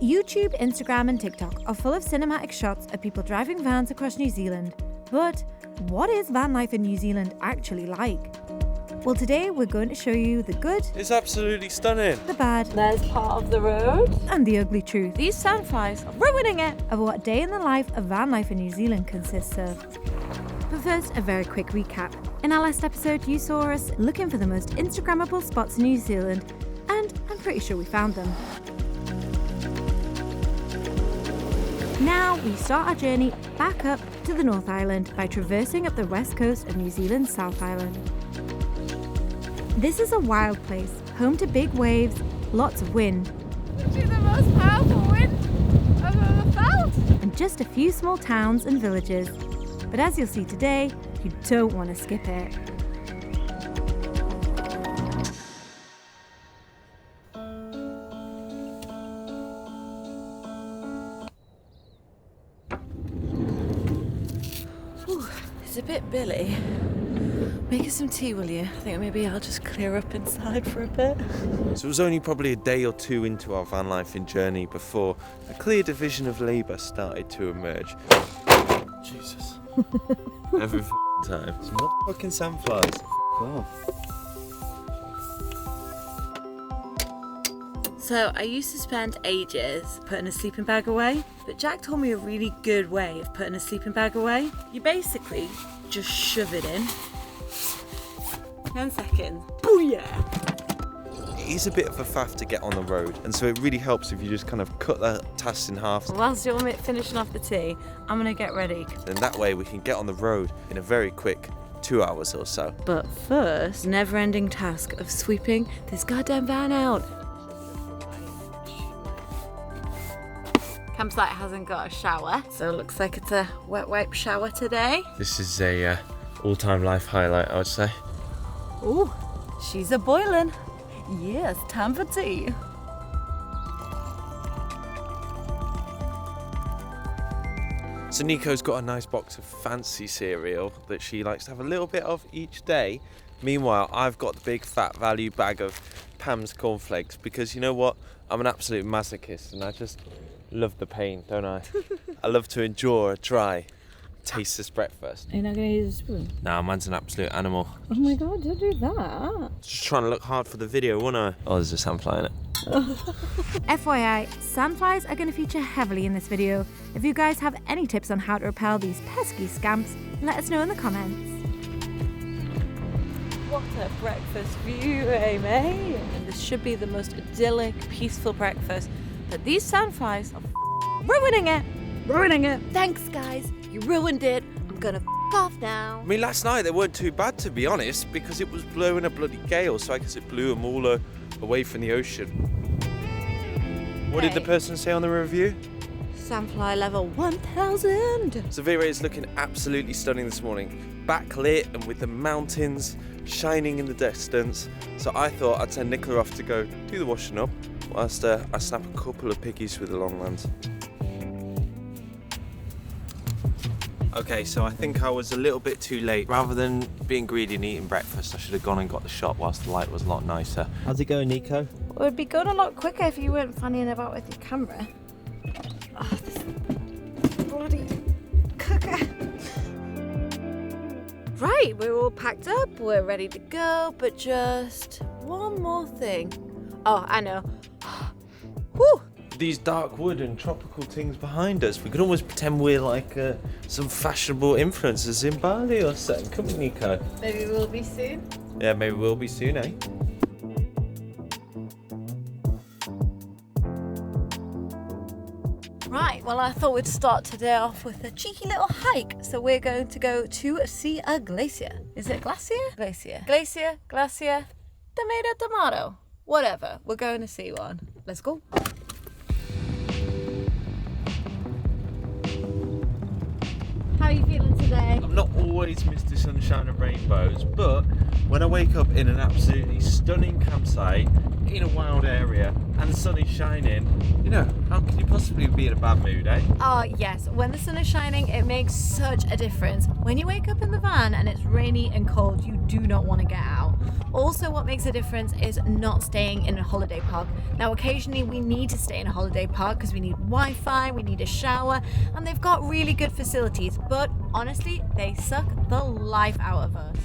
YouTube, Instagram and TikTok are full of cinematic shots of people driving vans across New Zealand. But what is van life in New Zealand actually like? Well, today we're going to show you the good, it's absolutely stunning, the bad, there's part of the road, and the ugly truth these sandflies are ruining it, of what a day in the life of van life in New Zealand consists of. But first, a very quick recap. In our last episode, you saw us looking for the most Instagrammable spots in New Zealand, and I'm pretty sure we found them. Now we start our journey back up to the North Island by traversing up the west coast of New Zealand's South Island. This is a wild place, home to big waves, lots of wind, literally the most powerful wind I've ever felt, and just a few small towns and villages. But as you'll see today, you don't want to skip it. Ooh, it's a bit billy. Make us some tea, will you? I think maybe I'll just clear up inside for a bit. So it was only probably a day or two into our van life in journey before a clear division of labour started to emerge. Jesus. Every time. Some fucking sandflies. Off. So I used to spend ages putting a sleeping bag away, but Jack told me a really good way of putting a sleeping bag away. You basically just shove it in. 10 seconds. Booyah! It is a bit of a faff to get on the road, and so it really helps if you just kind of cut the task in half. Whilst you're finishing off the tea, I'm gonna get ready. And that way we can get on the road in a very quick 2 hours or so. But first, never-ending task of sweeping this goddamn van out. Campsite hasn't got a shower, so it looks like it's a wet wipe shower today. This is a all-time life highlight, I would say. Ooh, she's a boiling. Yes, time for tea. So Nico's got a nice box of fancy cereal that she likes to have a little bit of each day. Meanwhile, I've got the big fat value bag of Pam's cornflakes because you know what? I'm an absolute masochist and I just love the pain, don't I? I love to endure a dry, tasteless breakfast. Are you not going to use a spoon? Nah, man's an absolute animal. Oh my god, don't do that. Just trying to look hard for the video, wasn't I? Oh, there's a sandfly in it. FYI, sandflies are going to feature heavily in this video. If you guys have any tips on how to repel these pesky scamps, let us know in the comments. What a breakfast view, eh, mate? And this should be the most idyllic, peaceful breakfast, but these sandflies are ruining it! Ruining it! Thanks, guys. You ruined it. I'm gonna off now. I mean, last night they weren't too bad, to be honest, because it was blowing a bloody gale, so I guess it blew them all away from the ocean. What did the person say on the review? Sandfly level 1000. So Vera is looking absolutely stunning this morning. Backlit and with the mountains shining in the distance. So I thought I'd send Nicola off to go do the washing up whilst I snap a couple of pickies with the longlands. Okay, so I think I was a little bit too late. Rather than being greedy and eating breakfast, I should have gone and got the shot whilst the light was a lot nicer. How's it going, Nico? It would be going a lot quicker if you weren't fannying about with your camera. Oh, this bloody cooker. Right, we're all packed up, we're ready to go, but just one more thing. Oh, I know. Whew. These dark wood and tropical things behind us. We could almost pretend we're like some fashionable influencers in Bali or something, couldn't we, Nico? Maybe we'll be soon. Yeah, maybe we'll be soon, eh? Right, well, I thought we'd start today off with a cheeky little hike. So we're going to go to see a glacier. Is it Glacier? Glacier. Glacier, Glacier, tomato. Whatever, we're going to see one. Let's go. How are you feeling today? I'm not always Mr. Sunshine and Rainbows, but when I wake up in an absolutely stunning campsite in a wild area and the sun is shining, you know, how can you possibly be in a bad mood, eh? Oh yes, when the sun is shining, it makes such a difference. When you wake up in the van and it's rainy and cold, you do not want to get out. Also, what makes a difference is not staying in a holiday park. Now, occasionally we need to stay in a holiday park because we need Wi-Fi, we need a shower, and they've got really good facilities, but honestly, they suck the life out of us.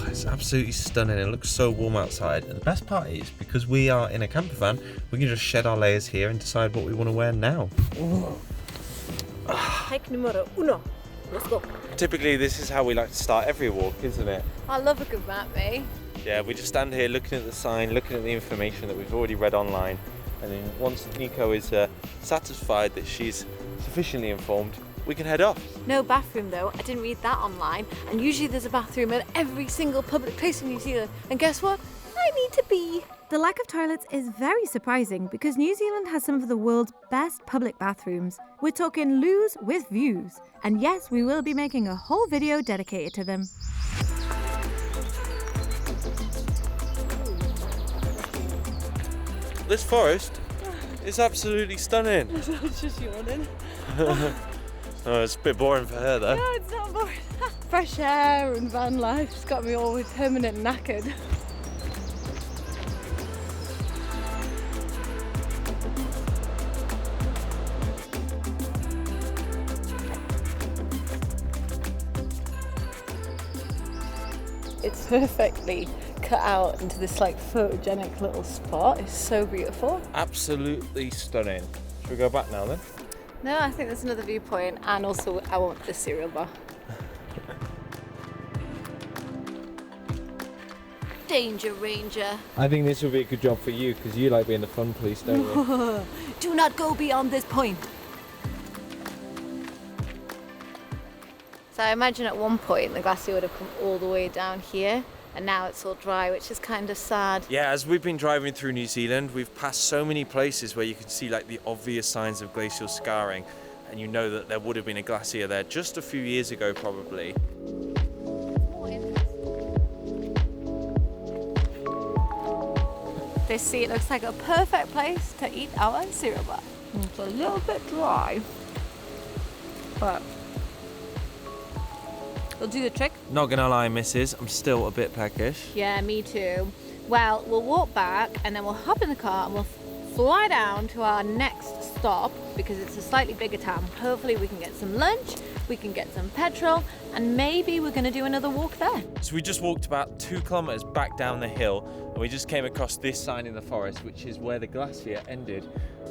It's absolutely stunning. It looks so warm outside. And the best part is, because we are in a camper van, we can just shed our layers here and decide what we want to wear now. Hike numero uno. Let's go. Typically, this is how we like to start every walk, isn't it? I love a good map, mate. Yeah, we just stand here looking at the sign, looking at the information that we've already read online. And then once Nico is satisfied that she's sufficiently informed, we can head off. No bathroom though, I didn't read that online. And usually there's a bathroom at every single public place in New Zealand. And guess what? I need to pee. The lack of toilets is very surprising because New Zealand has some of the world's best public bathrooms. We're talking loos with views. And yes, we will be making a whole video dedicated to them. This forest is absolutely stunning. It's just yawning. Oh, it's a bit boring for her though. No, it's not boring. Fresh air and van life has got me all permanent knackered. It's perfectly cut out into this like photogenic little spot. It's so beautiful. Absolutely stunning. Should we go back now then? No, I think there's another viewpoint, and also I want the cereal bar. Danger Ranger. I think this will be a good job for you because you like being the fun police, don't you? Do not go beyond this point. So I imagine at one point the glacier would have come all the way down here, and now it's all dry, which is kind of sad. Yeah, as we've been driving through New Zealand, we've passed so many places where you can see like the obvious signs of glacial scarring, and you know that there would have been a glacier there just a few years ago probably. This sea looks like a perfect place to eat our cereal bar. It's a little bit dry, but it'll do the trick. Not gonna lie, missus, I'm still a bit peckish. Yeah, me too. Well, we'll walk back and then we'll hop in the car and we'll fly down to our next stop because it's a slightly bigger town. Hopefully we can get some lunch, we can get some petrol, and maybe we're gonna do another walk there. So we just walked about 2 kilometers back down the hill and we just came across this sign in the forest, which is where the glacier ended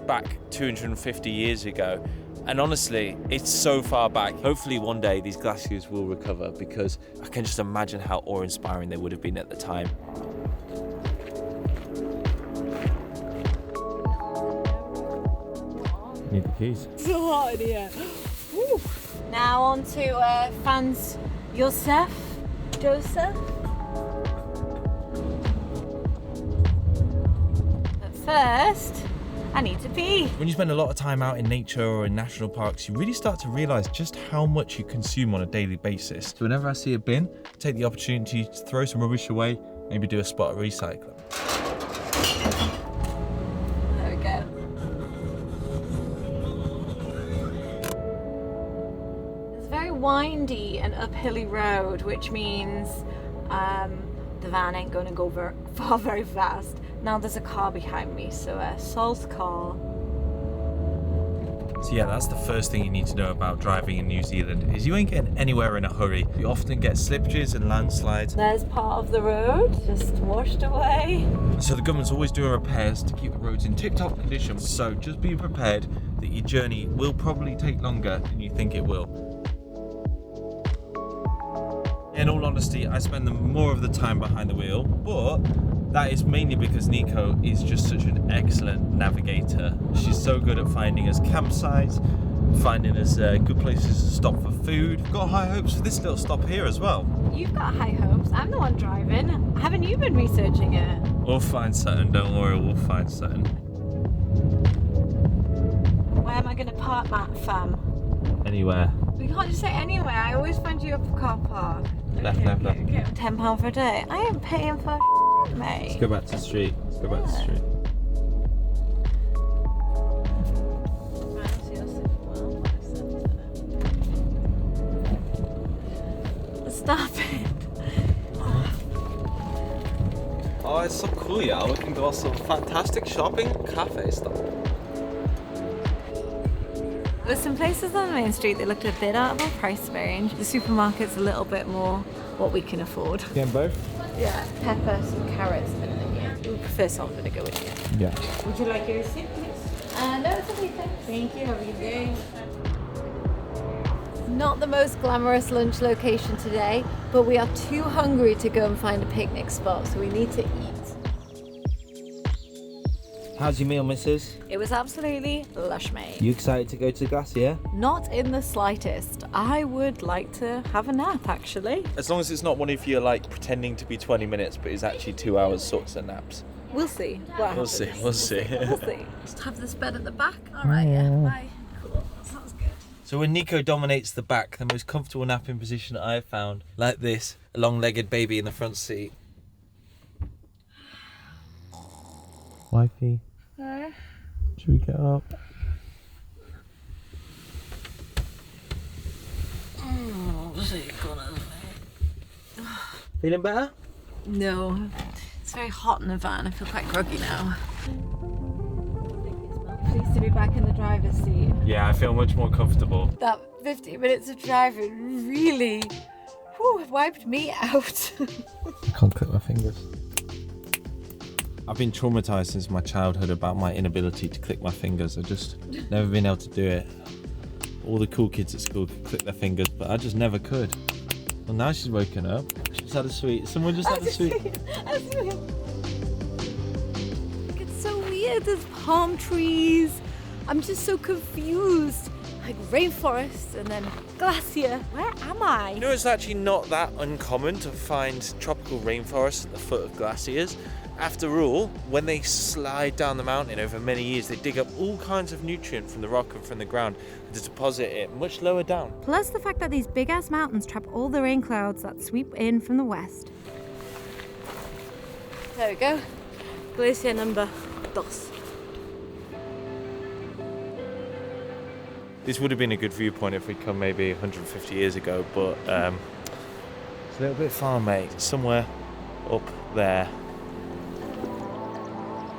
back 250 years ago. And honestly, it's so far back. Hopefully one day these glaciers will recover because I can just imagine how awe-inspiring they would have been at the time. Need the keys. So hot in here. Woo. Now on to Fans Joseph. But first, I need to pee. When you spend a lot of time out in nature or in national parks, you really start to realise just how much you consume on a daily basis. So whenever I see a bin, I take the opportunity to throw some rubbish away, maybe do a spot of recycling. There we go. It's a very windy and uphilly road, which means the van ain't going to go very fast. Now there's a car behind me, so Sol's car. So yeah, that's the first thing you need to know about driving in New Zealand, is you ain't getting anywhere in a hurry. You often get slippages and landslides. There's part of the road just washed away. So the government's always doing repairs to keep the roads in tip-top condition. So just be prepared that your journey will probably take longer than you think it will. In all honesty, I spend more of the time behind the wheel, but that is mainly because Nico is just such an excellent navigator. She's so good at finding us campsites, finding us good places to stop for food. I've got high hopes for this little stop here as well. You've got high hopes. I'm the one driving. Haven't you been researching it? We'll find something, don't worry, we'll find something. Where am I going to park that, fam? Anywhere. We can't just say anywhere. I always find you up a car park. Left. £10 for a day. I am paying for mate. Let's go back to the street. Stop it. Oh, it's so cool, yeah. We can do some fantastic shopping cafe stuff. There's some places on the main street that looked a bit out of our price range. The supermarket's a little bit more what we can afford. Getting both? Yeah, pepper, some carrots, and an onion. We prefer salt and vinegar with you. Yeah. Would you like your receipt, please? No, it's okay, thanks. Thank you, have a good day. Not the most glamorous lunch location today, but we are too hungry to go and find a picnic spot, so we need to eat. How's your meal, missus? It was absolutely lush, mate. You excited to go to the Glacier? Not in the slightest. I would like to have a nap, actually. As long as it's not one of your, like, pretending to be 20 minutes, but it's actually 2 hours sorts of naps. We'll see. We'll see. We'll see. Just have this bed at the back. All right, yeah. Bye. Cool. Sounds good. So when Nico dominates the back, the most comfortable napping position I have found, like this, a long-legged baby in the front seat. Wifey, should we get up? Feeling better? No, it's very hot in the van. I feel quite groggy now. Pleased to be back in the driver's seat. Yeah, I feel much more comfortable. That 15 minutes of driving really wiped me out. Can't click my fingers. I've been traumatized since my childhood about my inability to click my fingers. I've just never been able to do it. All the cool kids at school could click their fingers, but I just never could. Well, now she's woken up. She's had a sweet. Someone just had a sweet. It's so weird. There's palm trees. I'm just so confused. Like rainforest and then glacier. Where am I? You know, it's actually not that uncommon to find tropical rainforests at the foot of glaciers. After all, when they slide down the mountain over many years, they dig up all kinds of nutrient from the rock and from the ground to deposit it much lower down. Plus the fact that these big-ass mountains trap all the rain clouds that sweep in from the west. There we go. Glacier number 2. This would have been a good viewpoint if we'd come maybe 150 years ago, but it's a little bit far, mate. Somewhere up there.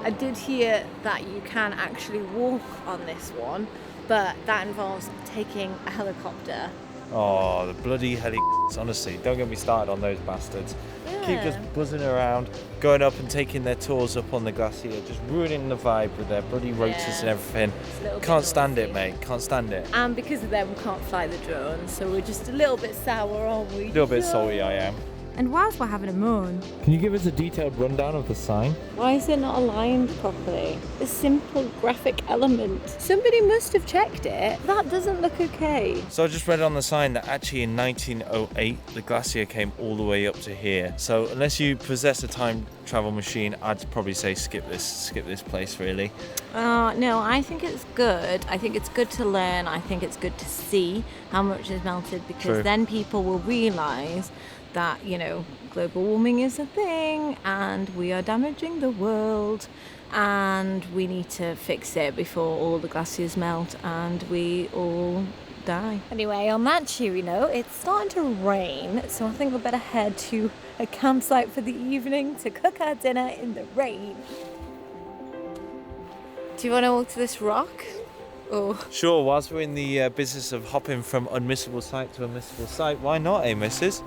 I did hear that you can actually walk on this one, but that involves taking a helicopter. Oh, the bloody honestly, don't get me started on those bastards. Yeah. Keep just buzzing around, going up and taking their tours up on the glacier, just ruining the vibe with their bloody rotors and everything. Can't stand it, mate. Can't stand it. And because of them, we can't fly the drone, so we're just a little bit sour, aren't we? A little bit salty, I am. And whilst we're having a moan, Can you give us a detailed rundown of the sign? Why is it not aligned properly? A simple graphic element. Somebody must have checked it. That doesn't look okay. So I just read on the sign that actually in 1908 the glacier came all the way up to here. So unless you possess a time travel machine, I'd probably say skip this place really. No, I think it's good. I think it's good to learn. I think it's good to see how much is melted, because True. then people will realise that, you know, global warming is a thing and we are damaging the world and we need to fix it before all the glaciers melt and we all die. Anyway, on that cheery note, it's starting to rain, so I think we'd better head to a campsite for the evening to cook our dinner in the rain. Do you want to walk to this rock? Oh. Sure, whilst we're in the business of hopping from unmissable sight to unmissable sight, why not, missus?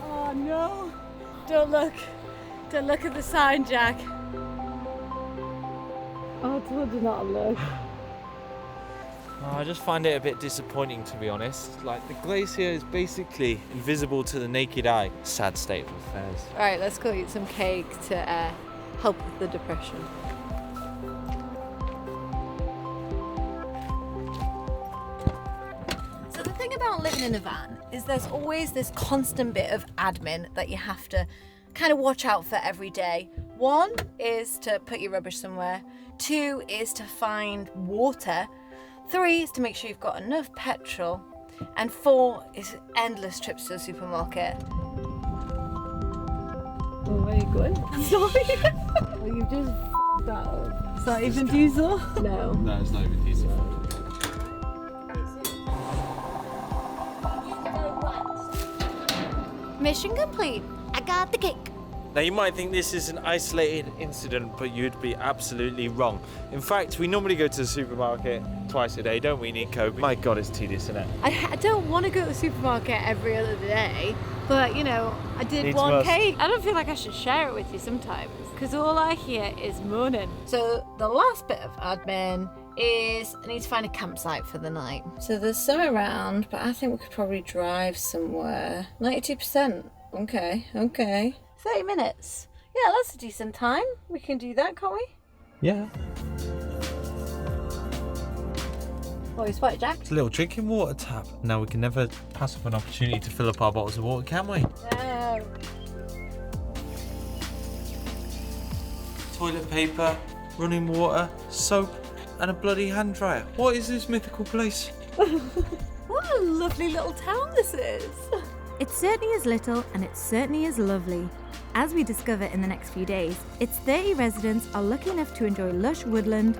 Oh no! Don't look. Don't look at the sign, Jack. Oh, do not look. Oh, I just find it a bit disappointing, to be honest. Like, the glacier is basically invisible to the naked eye. Sad state of affairs. Alright, let's go eat some cake to help with the depression. So the thing about living in a van is there's always this constant bit of admin that you have to kind of watch out for every day. 1 is to put your rubbish somewhere. 2 is to find water. 3 is to make sure you've got enough petrol. And 4 is endless trips to the supermarket. Oh, where are you going? Sorry. Well, you've just f***ed that up. Is that even diesel? No. No, it's not even diesel. Mission complete. I got the cake. Now you might think this is an isolated incident, but you'd be absolutely wrong. In fact, we normally go to the supermarket twice a day, don't we, Nico? My God, it's tedious, isn't it? I don't want to go to the supermarket every other day, but you know, I did Needs one must. cake. I don't feel like I should share it with you sometimes, because all I hear is moaning. So the last bit of admin is I need to find a campsite for the night. So there's some around, but I think we could probably drive somewhere. 92%. Okay. 30 minutes. Yeah, that's a decent time. We can do that, can't we? Yeah. What is what, Jack? It's a little drinking water tap. Now we can never pass up an opportunity to fill up our bottles of water, can we? No. Toilet paper, running water, soap, and a bloody hand dryer. What is this mythical place? What a lovely little town this is. It certainly is little and it certainly is lovely. As we discover in the next few days, its 30 residents are lucky enough to enjoy lush woodland,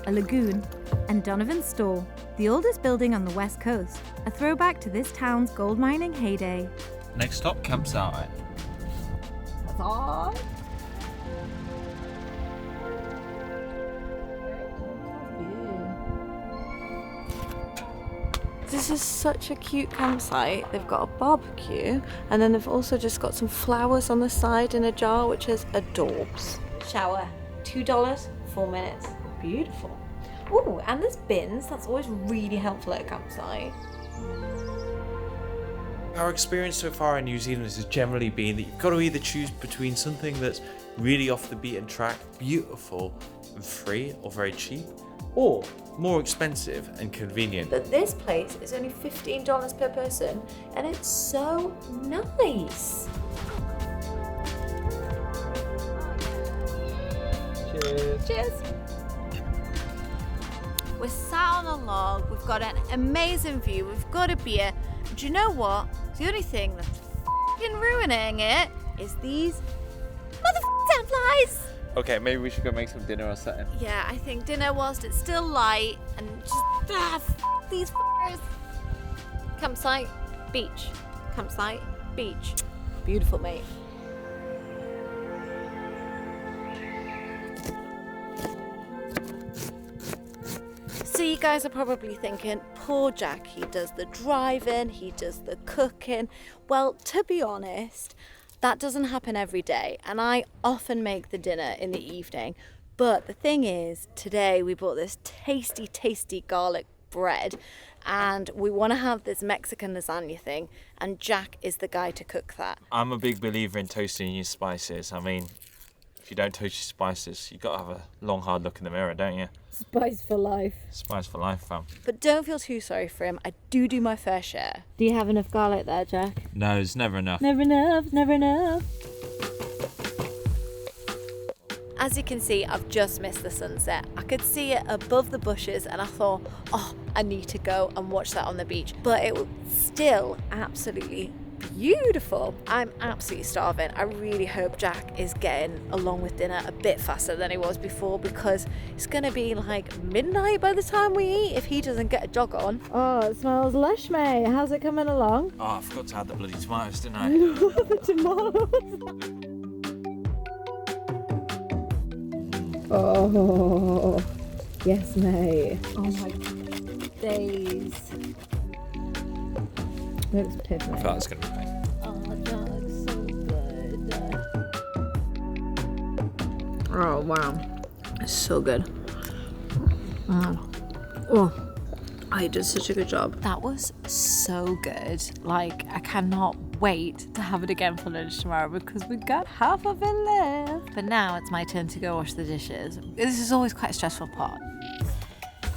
a lagoon, and Donovan's store, the oldest building on the west coast, a throwback to this town's gold mining heyday. Next stop, campsite. That's all. This is such a cute campsite. They've got a barbecue and then they've also just got some flowers on the side in a jar, which is adorbs. Shower, $2, 4 minutes. Beautiful. Ooh, and there's bins. That's always really helpful at a campsite. Our experience so far in New Zealand has generally been that you've got to either choose between something that's really off the beaten track, beautiful and free or very cheap, or more expensive and convenient. But this place is only $15 per person and it's so nice. Cheers. Cheers. We're sat on a log, we've got an amazing view, we've got a beer. Do you know what? The only thing that's f***ing ruining it is these motherfucking sandflies. Okay, maybe we should go make some dinner or something. Yeah, I think dinner whilst it's still light and just f*** these f***ers. Campsite, beach. Campsite, beach. Beautiful, mate. So you guys are probably thinking, poor Jack, he does the driving, he does the cooking. Well, to be honest, that doesn't happen every day, and I often make the dinner in the evening. But the thing is, today we bought this tasty garlic bread, and we want to have this Mexican lasagna thing, and Jack is the guy to cook that. I'm a big believer in toasting your spices. I mean, if you don't toast your spices, you've got to have a long, hard look in the mirror, don't you? Spice for life. Spice for life, fam. But don't feel too sorry for him. I do my fair share. Do you have enough garlic there, Jack? No, it's never enough. Never enough. As you can see, I've just missed the sunset. I could see it above the bushes and I thought, oh, I need to go and watch that on the beach. But it was still absolutely beautiful. I'm absolutely starving. I really hope Jack is getting along with dinner a bit faster than he was before, because it's going to be like midnight by the time we eat if he doesn't get a jog on. Oh, it smells lush, mate. How's it coming along? Oh, I forgot to add the bloody tomatoes, didn't I? The tomatoes. Oh, yes, mate. Oh my days. Looks perfect. I thought it was going to be fine. Oh, that looks so good. Oh, wow. It's so good. Oh, I did such a good job. That was so good. Like, I cannot wait to have it again for lunch tomorrow because we got half of it left. But now it's my turn to go wash the dishes. This is always quite a stressful part.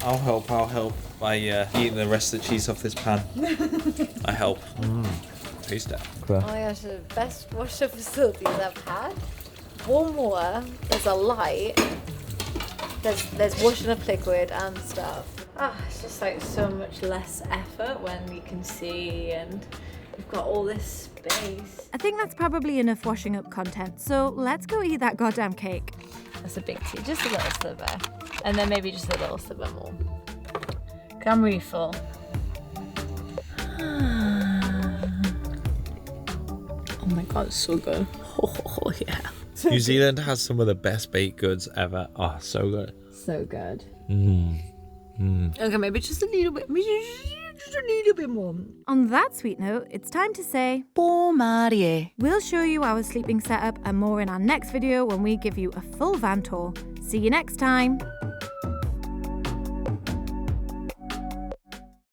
I'll help by eating the rest of the cheese off this pan. I help. Taste it. Oh my gosh, the best washer facilities I've had. Warm water, there's a light, there's washing up liquid and stuff. It's just like so much less effort when you can see and we've got all this space. I think that's probably enough washing up content, so let's go eat that goddamn cake. That's a big tea, just a little sliver. And then maybe just a little sliver more. I'm really full. Oh my god, it's so good. Oh yeah. New Zealand has some of the best baked goods ever. Oh, so good. So good. Okay, maybe just a little bit. Just a little bit more. On that sweet note, it's time to say Bon Marie. we'll show you our sleeping setup and more in our next video when we give you a full van tour. See you next time.